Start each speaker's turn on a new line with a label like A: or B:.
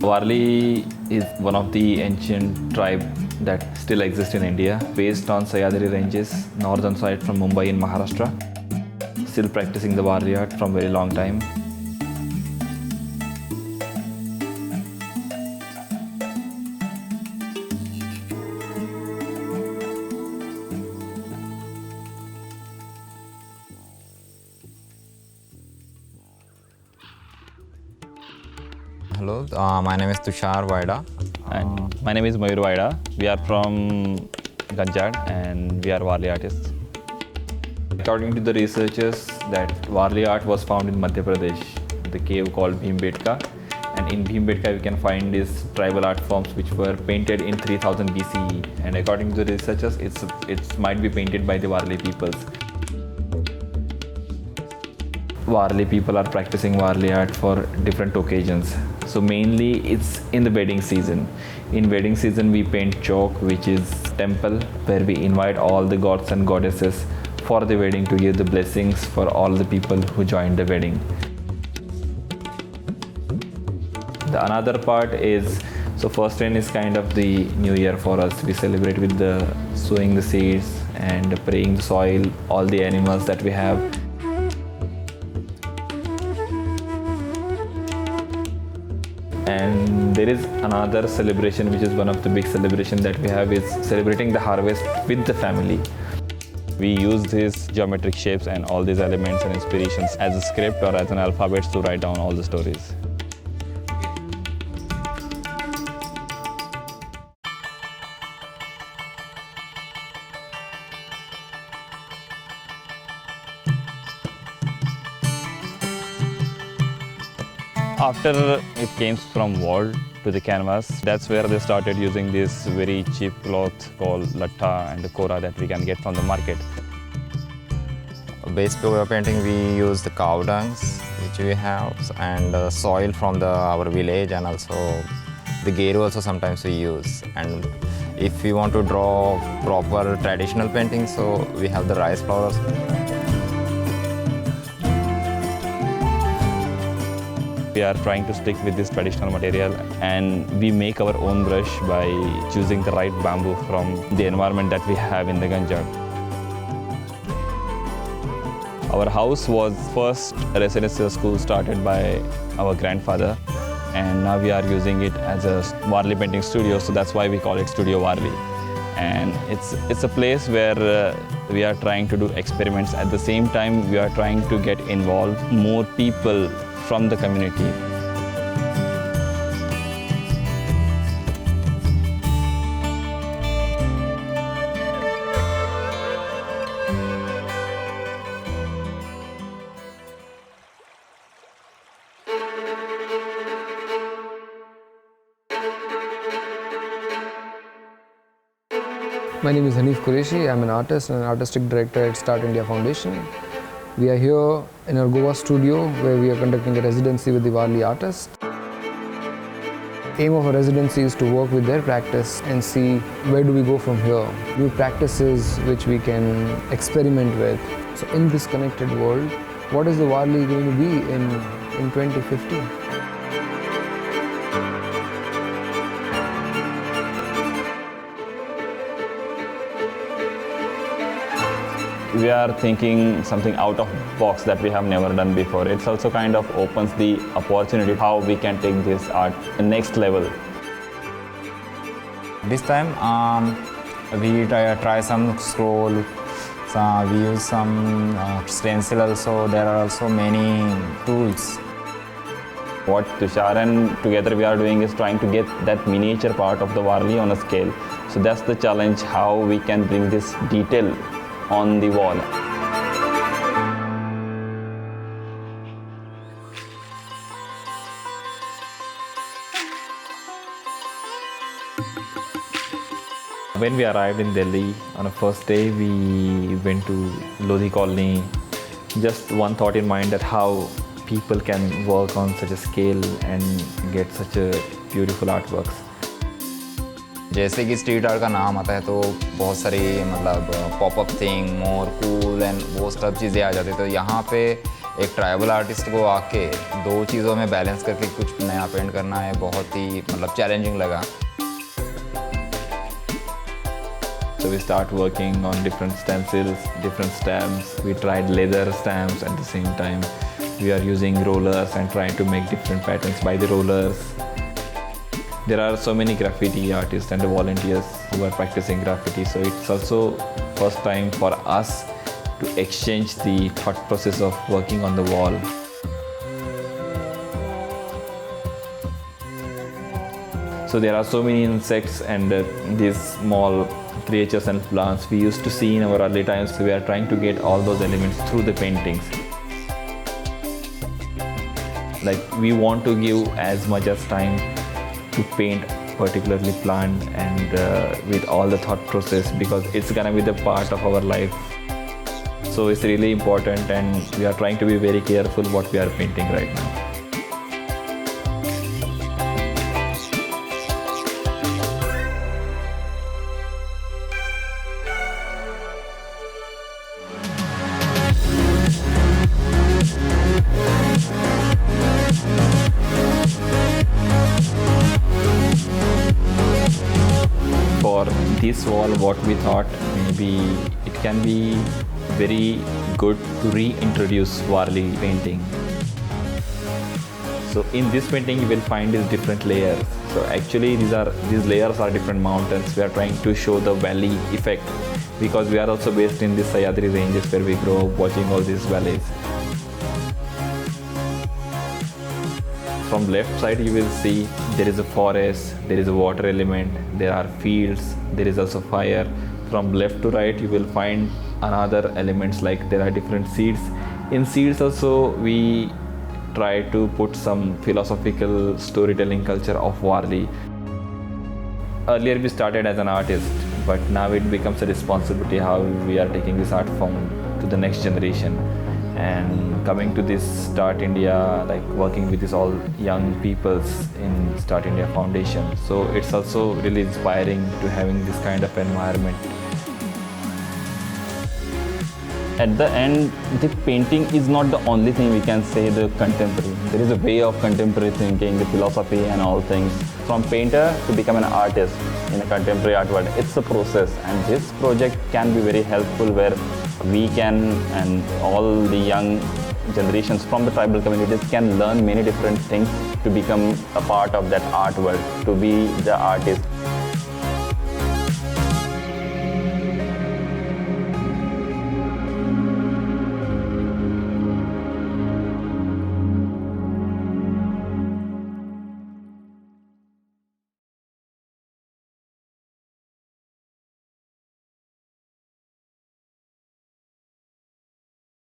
A: Warli is one of the ancient tribe that still exists in India, based on Sahyadri ranges, northern side from Mumbai in Maharashtra. Still practicing the Warli art from very long time.
B: Hello, my name is Tushar Vayeda.
A: And my name is Mayur Vayeda. We are from Ganjad and we are Warli artists. According to the researchers, that Warli art was found in Madhya Pradesh, the cave called Bhimbetka. And in Bhimbetka we can find these tribal art forms which were painted in 3000 BCE. And according to the researchers, it might be painted by the Warli peoples. Warli people are practicing Warli art for different occasions. So mainly it's in the wedding season. In wedding season we paint chok, which is temple where we invite all the gods and goddesses for the wedding to give the blessings for all the people who joined the wedding. The another part is, so first rain is kind of the new year for us. We celebrate with the sowing the seeds and praying the soil, all the animals that we have. And there is another celebration which is one of the big celebrations that we have, is celebrating the harvest with the family. We use these geometric shapes and all these elements and inspirations as a script or as an alphabet to write down all the stories. After it came from wall to the canvas, that's where they started using this very cheap cloth called latta and the kora that we can get from the market.
B: Base cover painting, we use the cow dungs which we have, and soil from our village, and also the geru also sometimes we use. And if we want to draw proper traditional painting, so we have the rice flowers.
A: We are trying to stick with this traditional material, and we make our own brush by choosing the right bamboo from the environment that we have in the Ganjad. Our house was first Residency school started by our grandfather, and now we are using it as a Warli painting studio, so that's why we call it Studio Warli. And it's a place where we are trying to do experiments. At the same time, we are trying to get involved more people from the community.
C: My name is Hanif Qureshi. I'm an artist and an artistic director at Start India Foundation. We are here in our Goa studio where we are conducting a residency with the Warli artists. Aim of a residency is to work with their practice and see where do we go from here. New practices which we can experiment with. So in this connected world, what is the Warli going to be in 2050?
A: We are thinking something out of box that we have never done before. It also kind of opens the opportunity how we can take this art to the next level.
B: This time we try some scroll, we use some stencil also. There are also many tools.
A: What Tushar and together we are doing is trying to get that miniature part of the Warli on a scale. So that's the challenge, how we can bring this detail on the wall. When we arrived in Delhi, on the first day we went to Lodhi colony. Just one thought in mind, that how people can work on such a scale and get such a beautiful artworks.
B: जैसे कि street art का नाम आता है तो बहुत सारी मतलब popup thing, more, cool and वो सब चीज़ें आ जाती है। तो यहाँ पे एक ट्राइबल आर्टिस्ट को आके दो चीज़ों में बैलेंस करके कुछ नया पेंट करना है बहुत ही मतलब चैलेंजिंग लगा.
A: So we start working on different stencils, different stamps. We tried leather stamps at the same time. We are using rollers and trying to make different patterns by the rollers. There are so many graffiti artists and volunteers who are practicing graffiti. So it's also first time for us to exchange the thought process of working on the wall. So there are so many insects and these small creatures and plants we used to see in our early times. So we are trying to get all those elements through the paintings. Like we want to give as much as time to paint particularly plant and with all the thought process because it's gonna be the part of our life. So it's really important and we are trying to be very careful what we are painting right now. For this wall, what we thought maybe it can be very good to reintroduce Warli painting. So in this painting you will find these different layers. So actually these layers are different mountains. We are trying to show the valley effect because we are also based in the Sahyadri ranges where we grow up watching all these valleys. From left side you will see there is a forest, there is a water element, there are fields, there is also fire. From left to right you will find another elements like there are different seeds. In seeds also we try to put some philosophical storytelling culture of Warli. Earlier we started as an artist, but now it becomes a responsibility how we are taking this art form to the next generation. And coming to this Start India, like working with these all young peoples in Start India Foundation. So it's also really inspiring to having this kind of environment.
D: At the end, the painting is not the only thing we can say the contemporary. There is a way of contemporary thinking, the philosophy and all things. From painter to become an artist in a contemporary art world, it's a process, and this project can be very helpful where we can, and all the young generations from the tribal communities can learn many different things to become a part of that art world, to be the artist.